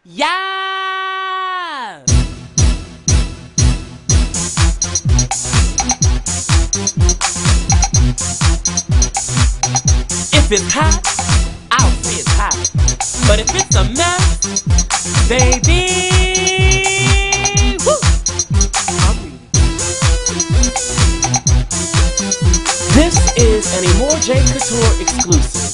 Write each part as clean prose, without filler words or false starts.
Yeah! If it's hot, I'll say it's hot. But if it's a mess, baby, woo, I'm reading. This is an Emore'J Couture exclusive.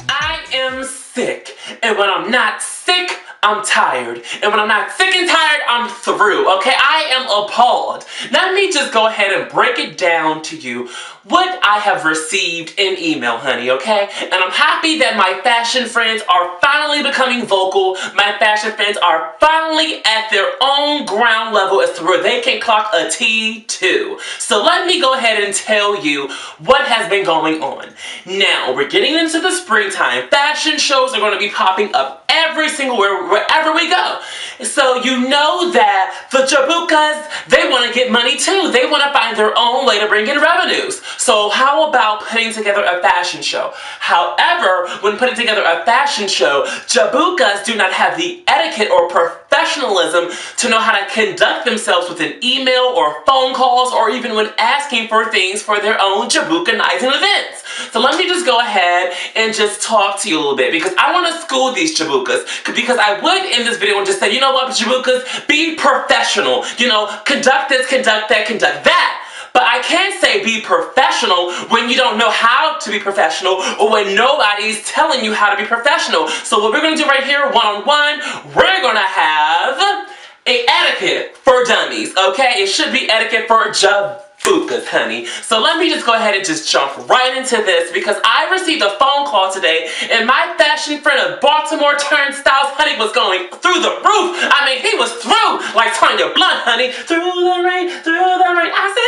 I am sick, and when I'm not sick, I'm tired. And when I'm not sick and tired, I'm through, okay? I am appalled. Let me just go ahead and break it down to you what I have received in email, honey, okay? And I'm happy that my fashion friends are finally becoming vocal. My fashion friends are finally at their own ground level as to where they can clock a T too. So let me go ahead and tell you what has been going on. Now, we're getting into the springtime. Fashion shows are going to be popping up every single wherever we go. So you know that the Jabukas, they want to get money too. They want to find their own way to bring in revenues. So how about putting together a fashion show? However, when putting together a fashion show, Jabukas do not have the etiquette or professionalism to know how to conduct themselves with an email or phone calls or even when asking for things for their own Jabukanizing events. So let me just go ahead and just talk to you a little bit because I want to school these Jabukas because I would in this video and just say, you know what, Jabukas, be professional. You know, conduct this, conduct that, conduct that. But I can't say be professional when you don't know how to be professional or when nobody's telling you how to be professional. So what we're going to do right here, one-on-one, we're going to have a etiquette for dummies, okay? It should be etiquette for Jabukas, honey. So let me just go ahead and just jump right into this because I received a phone call today and my fashion friend of Baltimore Turnstiles, honey, was going through the roof. I mean, he was through like Tanya Blunt, honey. Through the rain, through the rain. I said,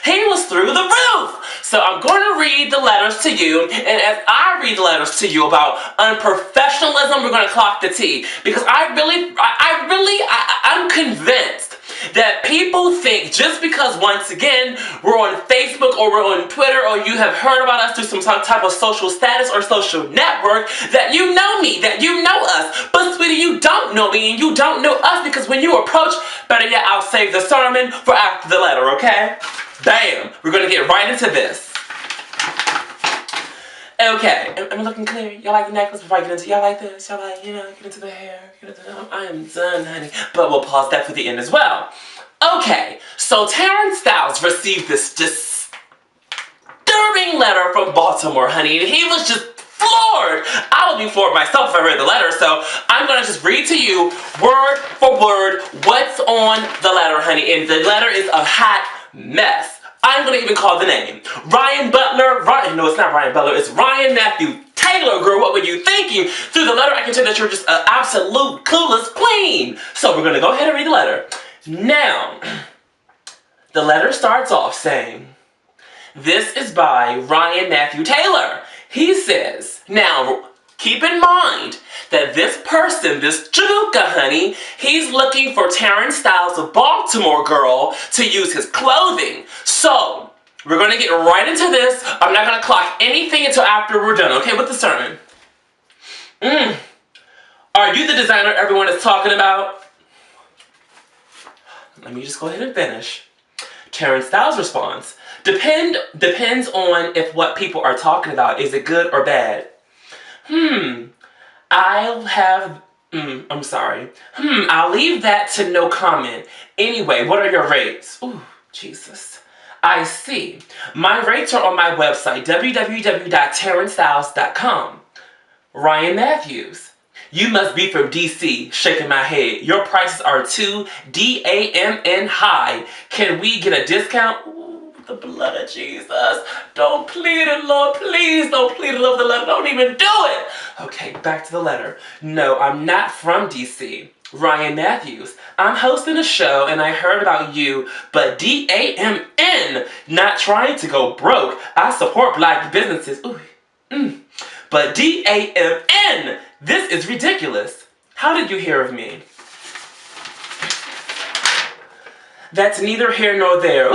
he was through the roof. So I'm going to read the letters to you, and as I read the letters to you about unprofessionalism, we're going to clock the T. Because I'm convinced that people think just because, once again, we're on Facebook or we're on Twitter or you have heard about us through some type of social status or social network, that you know me, that you know us. But sweetie, you don't know me and you don't know us because when you approach, better yet, I'll save the sermon for after the letter, okay? Bam! We're going to get right into this. Okay, am I looking clear? Y'all like the necklace before I get into y'all like this? Y'all like, you know, get into the hair, get into the... I am done, honey. But we'll pause that for the end as well. Okay, so Terrence Styles received this disturbing letter from Baltimore, honey, and he was just floored. I would be floored myself if I read the letter, so I'm going to just read to you word for word what's on the letter, honey, and the letter is a hot mess. I'm going to even call the name. No, it's not Ryan Butler, it's Ryan Matthew Taylor, girl, what were you thinking? Through the letter, I can tell that you're just an absolute clueless queen. So we're going to go ahead and read the letter. Now, the letter starts off saying, this is by Ryan Matthew Taylor. He says, now, keep in mind that this person, this Jabuka, honey, he's looking for Terrence Styles, a Baltimore girl, to use his clothing. So, we're going to get right into this. I'm not going to clock anything until after we're done, okay, with the sermon. Are you the designer everyone is talking about? Let me just go ahead and finish. Terrence Styles responds, depends on if what people are talking about, is it good or bad? I'll leave that to no comment. Anyway, what are your rates? Ooh, Jesus. I see. My rates are on my website, www.terrencestyles.com. Ryan Matthews. You must be from DC, shaking my head. Your prices are too DAMN high. Can we get a discount? Ooh, the blood of Jesus. Don't plead it, Lord. Please don't plead it over the letter. Don't even do it. Okay, back to the letter. No, I'm not from DC. Ryan Matthews. I'm hosting a show and I heard about you, but DAMN, not trying to go broke. I support black businesses. Ooh, But DAMN, this is ridiculous. How did you hear of me? That's neither here nor there. Ooh,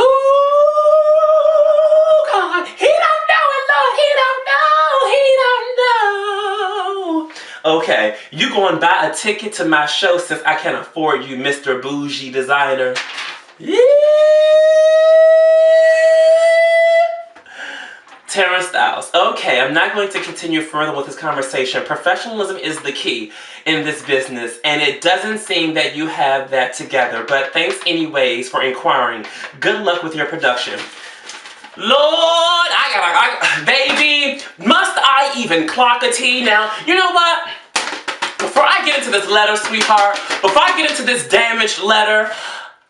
God, he don't know it, Lord, he don't know, he Okay, you go and buy a ticket to my show since I can't afford you, Mr. Bougie Designer. Yeah. Terrence Styles. Okay, I'm not going to continue further with this conversation. Professionalism is the key in this business, and it doesn't seem that you have that together. But thanks anyways for inquiring. Good luck with your production. Lord, baby, must I even clock a T now? You know what? Before I get into this letter, sweetheart, before I get into this damaged letter,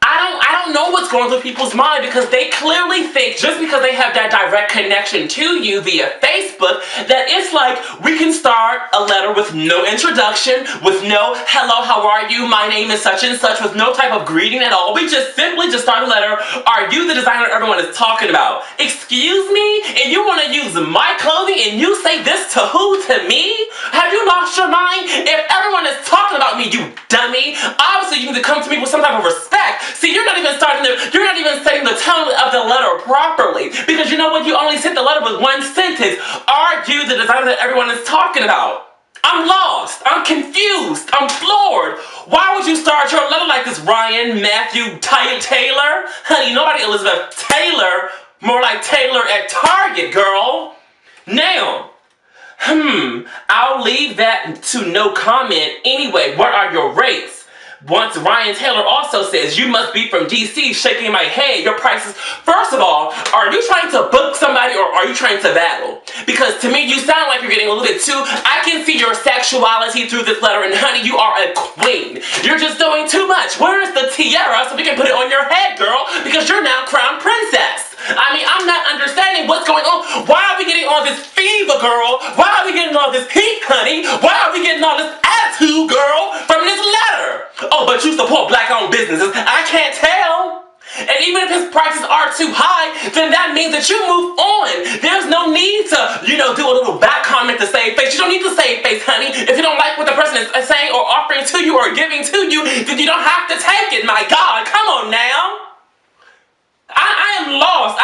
I don't know what's going through people's mind, because they clearly think just because they have that direct connection to you via Facebook that it's like we can start a letter with no introduction, with no hello, how are you, my name is such and such, with no type of greeting at all. We just simply start a letter. Are you the designer everyone is talking about? Excuse me? And you want to use my clothing and you say this to who? To me? Have you lost your mind? If everyone is talking about me, you dummy, obviously you need to come to me with some type of respect. See, you're not even setting the tone of the letter properly, because you know what? You only sent the letter with one sentence. Are you the designer that everyone is talking about? I'm lost. I'm confused. I'm floored. Why would you start your letter like this, Ryan Matthew Taylor? Honey, nobody Elizabeth Taylor. More like Taylor at Target, girl. Now, I'll leave that to no comment. Anyway, what are your rates? Once Ryan Taylor also says, you must be from DC, shaking my head, your prices. First of all, are you trying to book somebody or are you trying to battle? Because to me, you sound like you're getting a little bit too, I can see your sexuality through this letter, and honey, you are a queen. You're just doing too much. Where is the tiara so we can put it on your head, girl? Because you're now crown princess. I mean, I'm not understanding what's going on. Why are we getting all this fever, girl? Why are we getting all this heat, honey? Why are we getting all this attitude, girl, from this letter? Oh, but you support black-owned businesses. I can't tell. And even if his prices are too high, then that means that you move on. There's no need to, do a little back comment to save face. You don't need to save face, honey. If you don't like what the person is saying or offering to you or giving to you, then you don't have to take it. My God, come on now. I am lost.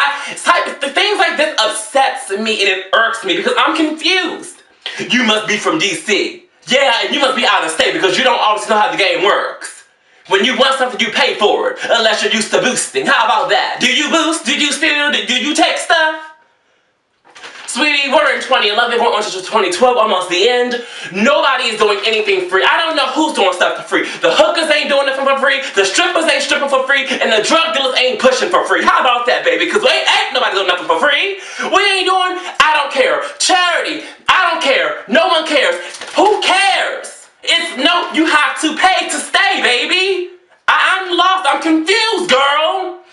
Things like this upsets me and it irks me because I'm confused. You must be from DC. Yeah, and you must be out of state because you don't always know how the game works. When you want something, you pay for it, unless you're used to boosting. How about that? Do you boost? Do you steal? Do you take stuff? Sweetie, we're in 2011, we're on to 2012, almost the end. Nobody is doing anything free. I don't know who's doing stuff for free. The hookers ain't doing it for free, the strippers ain't stripping for free, and the drug dealers ain't pushing for free. How about that, baby? Because ain't nobody doing nothing for free. We ain't doing, I don't care. Charity, I don't care. No one cares. Who cares? You have to pay to stay, baby. I'm lost, I'm confused, girl.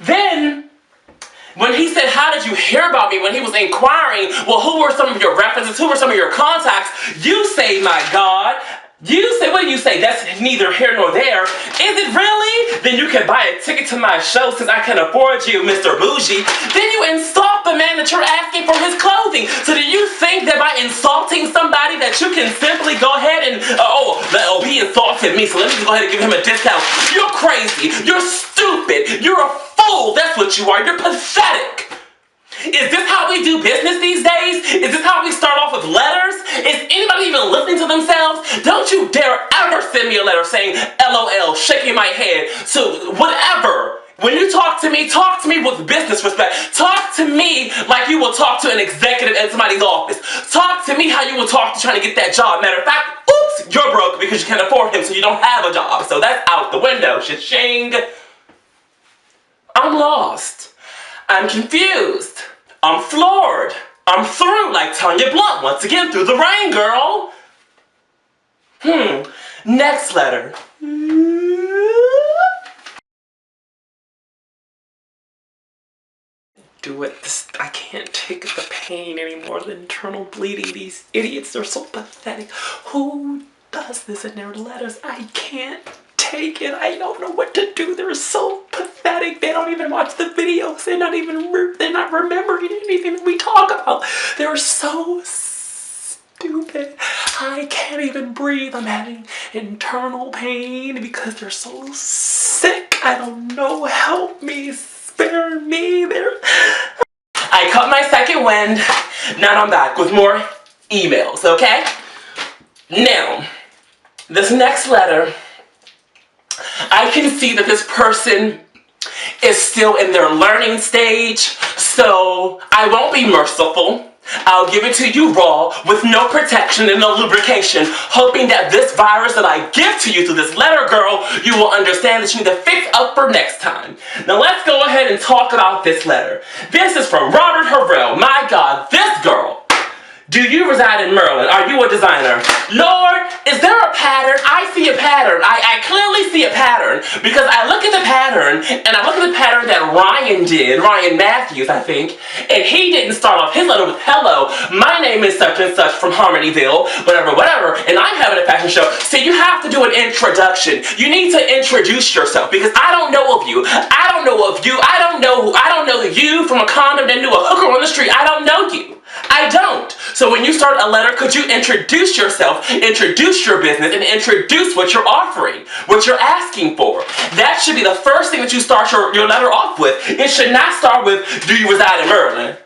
Then, when he said, how did you hear about me? When he was inquiring, well, who were some of your references? Who were some of your contacts? You say, my God. You say, what do you say? That's neither here nor there. Is it really? Then you can buy a ticket to my show since I can afford you, Mr. Bougie. Then you insult the man that you're asking for his clothing. So do you think that by insulting somebody that you can simply go ahead and, he insulted me, so let me just go ahead and give him a discount. You're crazy. You're stupid. You're a fool. That's what you are. You're pathetic. Is this how we do business these days? Is this how we start off with letters? Is anybody even listening to themselves? Don't you dare ever send me a letter saying LOL, shaking my head. So whatever. When you talk to me with business respect. Talk to me like you will talk to an executive in somebody's office. Talk to me how you will talk to trying to get that job. Matter of fact, oops, you're broke because you can't afford him, so you don't have a job. So that's out the window. Shing. I'm lost. I'm confused. I'm floored. I'm through like Tanya Blunt once again through the rain, girl. Next letter. I can't take the pain anymore, the internal bleeding. These idiots are so pathetic. Who does this in their letters? I can't take it. I don't know what to do. They're so pathetic. They don't even watch the videos. They're not remembering anything that we talk about. They're so stupid. I can't even breathe. I'm having internal pain because they're so sick. I don't know. Help me. Spare me. I caught my second wind. Now I'm back with more emails, okay? Now, this next letter, I can see that this person is still in their learning stage, so I won't be merciful. I'll give it to you raw, with no protection and no lubrication, hoping that this virus that I give to you through this letter, girl, you will understand that you need to fix up for next time. Now let's go ahead and talk about this letter. This is from Robert Harrell. My God, this girl. Do you reside in Maryland? Are you a designer? Lord, is there a pattern? I see a pattern. I clearly see a pattern, because I look at the pattern, and I look at the pattern that Ryan did, Ryan Matthews, I think, and he didn't start off his letter with, hello, my name is such and such from Harmonyville, whatever, and I'm having a fashion show. So you have to do an introduction. You need to introduce yourself, because I don't know of you. I don't know of you. I don't know you from a condom that knew a hooker on the street. I don't know you. I don't. So when you start a letter, could you introduce yourself, introduce your business, and introduce what you're offering, what you're asking for? That should be the first thing that you start your letter off with. It should not start with, do you reside in Maryland?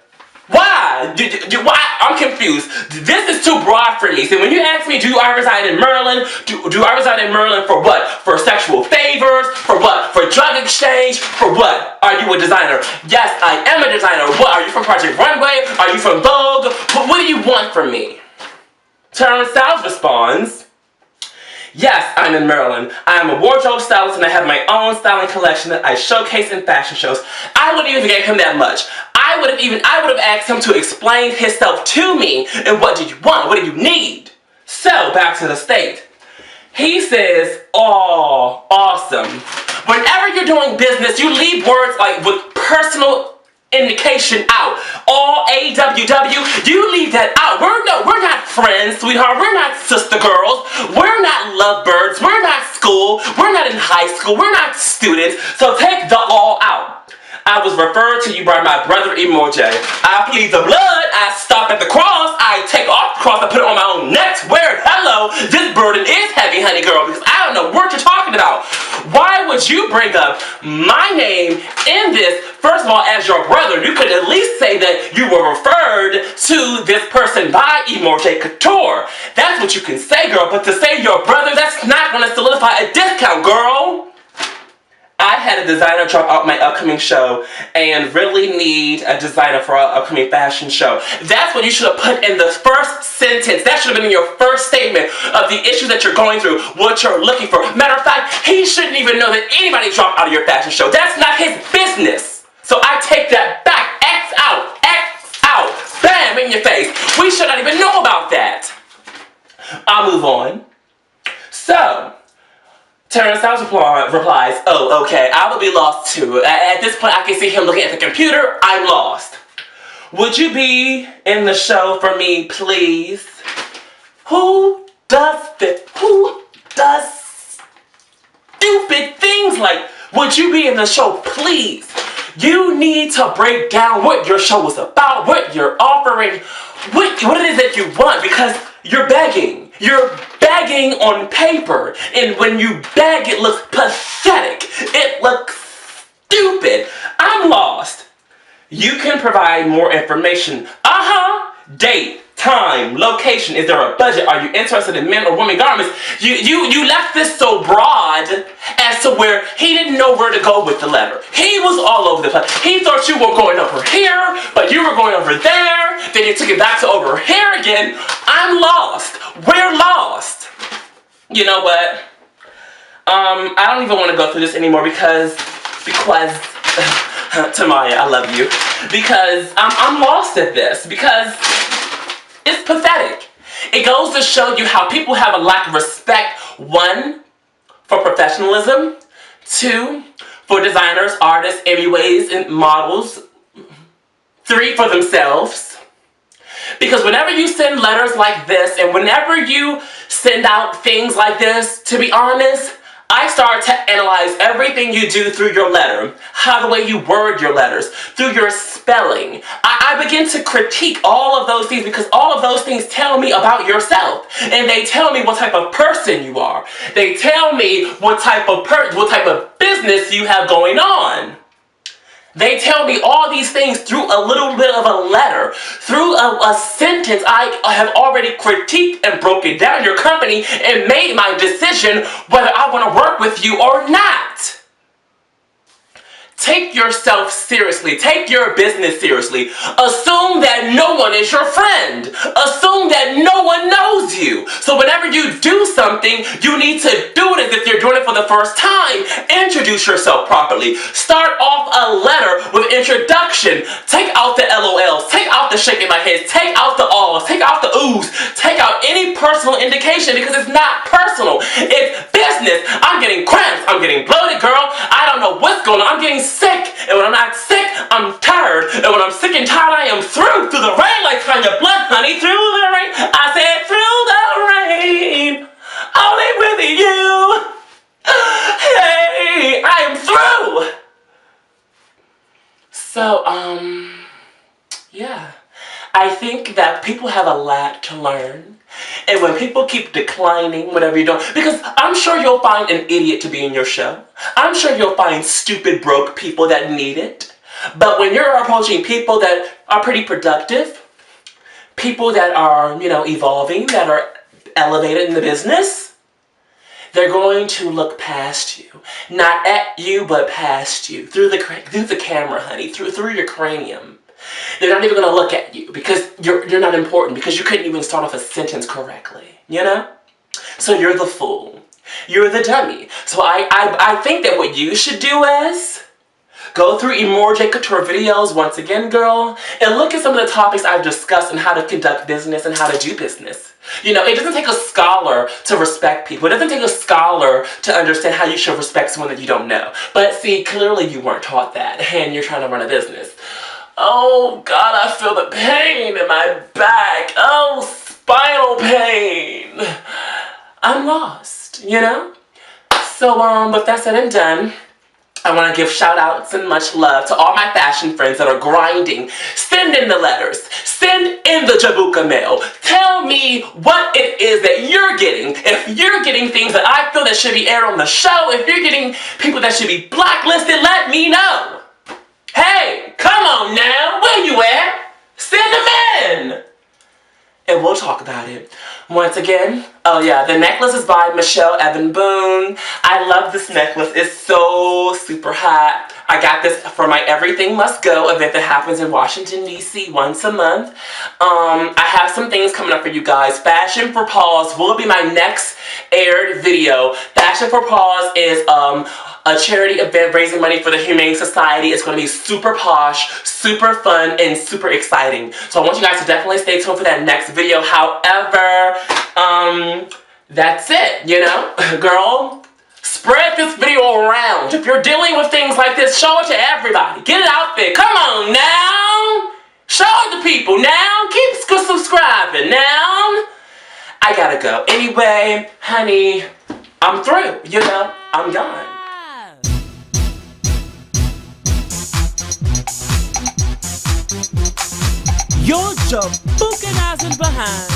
Why? Why? I'm confused. This is too broad for me. So when you ask me, do I reside in Maryland? Do I reside in Maryland for what? For sexual favors? For what? For drug exchange? For what? Are you a designer? Yes, I am a designer. What? Are you from Project Runway? Are you from Vogue? What do you want from me? Terrence Styles responds, yes, I'm in Maryland. I am a wardrobe stylist and I have my own styling collection that I showcase in fashion shows. I wouldn't even give him that much. I would have asked him to explain himself to me, and what do you want? What do you need? So, back to the state. He says, oh, awesome. Whenever you're doing business, you leave words like with personal indication out. All AWW, you leave that out. We're not friends, sweetheart. We're not sister girls. We're not lovebirds. We're not school. We're not in high school. We're not students. So take the all out. I was referred to you by my brother Emore'J. I plead the blood. I stop at the cross. I take off the cross. I put it on my own neck. Where, hello, this burden is heavy, honey girl, because I don't know what you're talking about. Why would you bring up my name in this? First of all, as your brother, you could at least say that you were referred to this person by Emore'J Couture. That's what you can say, girl. But to say your brother, that's not going to solidify a discount, girl. I had a designer drop out my upcoming show and really need a designer for our upcoming fashion show. That's what you should have put in the first sentence. That should have been in your first statement of the issues that you're going through, what you're looking for. Matter of fact, he shouldn't even know that anybody dropped out of your fashion show. That's not his business. So I take that back. X out. Bam, in your face. We should not even know about that. I'll move on. So, Terrence Styles replies, oh, okay, I would be lost too. At this point, I can see him looking at the computer. I'm lost. Would you be in the show for me, please? Who does stupid things like, would you be in the show, please? You need to break down what your show is about, what you're offering, what it is that you want, because you're begging. You're begging on paper, and when you beg, it looks pathetic. It looks stupid. I'm lost. You can provide more information. Date, time, location. Is there a budget? Are you interested in men or women garments? You left this so broad as to where he didn't know where to go with the letter. He was all over the place. He thought you were going over here, but you were going over there. Then you took it back to over here again. I'm lost. We're lost. You know what? I don't even want to go through this anymore because Tamaya, I love you. Because I'm lost at this. Because it's pathetic. It goes to show you how people have a lack of respect. 1, for professionalism. 2, for designers, artists, MUAs, and models. 3, for themselves. Because whenever you send letters like this, and whenever you send out things like this, to be honest, I start to analyze everything you do through your letter, how the way you word your letters, through your spelling. I begin to critique all of those things because all of those things tell me about yourself, and they tell me what type of person you are. They tell me what type of business you have going on. They tell me all these things through a little bit of a letter, through a sentence. I have already critiqued and broken down your company and made my decision whether I want to work with you or not. Take yourself seriously. Take your business seriously. Assume that no one is your friend. Assume that no one knows you. So whenever you do something, you need to do it as if you're doing it for the first time. Introduce yourself properly. Start off a letter with introduction. Take out the LOLs. Take out the shaking my head. Take out the ahs. Take out the oohs. Take out any personal indication because it's not personal. It's business. I'm getting cramps. I'm getting bloated, girl. I don't know what's going on. I'm getting sick, and when I'm not sick, I'm tired, and when I'm sick and tired, I am through the rain like Tanya Blood, honey, through the rain. I said through the rain, only with you. Hey, I am through. So, yeah, I think that people have a lot to learn. And when people keep declining whatever you're doing, because I'm sure you'll find an idiot to be in your show. I'm sure you'll find stupid, broke people that need it. But when you're approaching people that are pretty productive, people that are, evolving, that are elevated in the business, they're going to look past you. Not at you, but past you. Through the camera, honey. Through your cranium. They're not even going to look at you because you're not important, because you couldn't even start off a sentence correctly, So you're the fool. You're the dummy. So I think that what you should do is go through Emore'J Couture videos once again, girl, and look at some of the topics I've discussed on how to conduct business and how to do business. It doesn't take a scholar to respect people. It doesn't take a scholar to understand how you should respect someone that you don't know. But see, clearly you weren't taught that, and you're trying to run a business. Oh, God, I feel the pain in my back. Oh, spinal pain. I'm lost, So, with that said and done, I want to give shout-outs and much love to all my fashion friends that are grinding. Send in the letters. Send in the Jabuka mail. Tell me what it is that you're getting. If you're getting things that I feel that should be aired on the show, if you're getting people that should be blacklisted, let me know. Hey, come on now, where you at? Send them in! And we'll talk about it. Once again, oh yeah, the necklace is by Michele Evans-Boone. I love this necklace, it's so super hot. I got this for my Everything Must Go event that happens in Washington, D.C. once a month. I have some things coming up for you guys. Fashion for Paws will be my next aired video. Fashion for Paws is a charity event raising money for the Humane Society. It's going to be super posh, super fun, and super exciting. So I want you guys to definitely stay tuned for that next video. However, that's it, Girl, spread this video around. If you're dealing with things like this, show it to everybody. Get it out there. Come on now. Show it to people now. Keep subscribing now. I gotta go. Anyway, honey, I'm through, I'm gone. You're jabookinizing behind.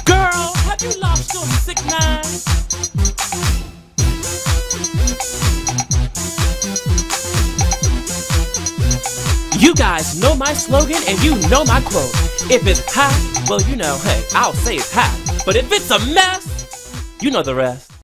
Girl, have you lost your sick mind? You guys know my slogan and you know my quote. If it's hot, well, hey, I'll say it's hot. But if it's a mess, you know the rest.